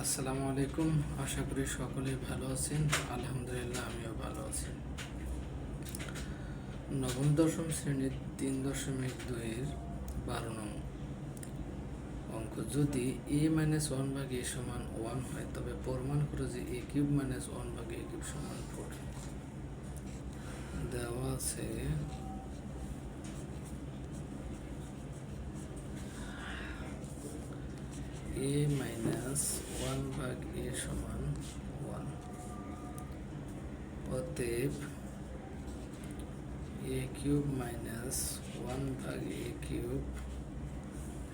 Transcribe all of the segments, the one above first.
আসসালামু আলাইকুম। আশা করি সকলেই ভালো আছেন। আলহামদুলিল্লাহ আমিও ভালো আছি। নবম দশম শ্রেণীর 3.2-এর 12 নং অঙ্ক, যদি a-1/a=1 হয় তবে প্রমাণ করো যে a³ - 1/a³ = 4। দেওয়া আছে a-1/a=1, অতএব a³ - 1/a³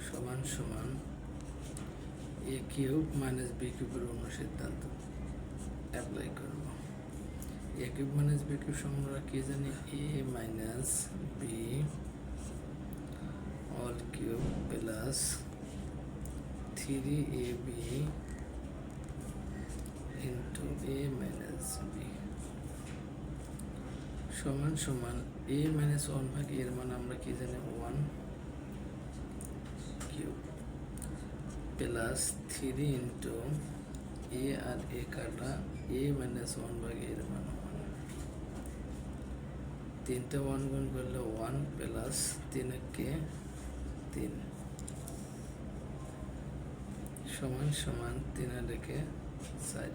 সমান a³ - b³ অনুসিদ্ধান্ত অ্যাপ্লাই করব। a³ - b³ আমরা কি জানি? a - b all cube plus 3ab into a minus b সমান a-1/a এর মান আমরা কি জানি? 1 কিউব প্লাস 3 ইন্টু a আর a কাটা a-1/a এর মান 1। 3টে 1 গুণ করলে 1 প্লাস 3 কে 3 সমান 3 আর একে 4।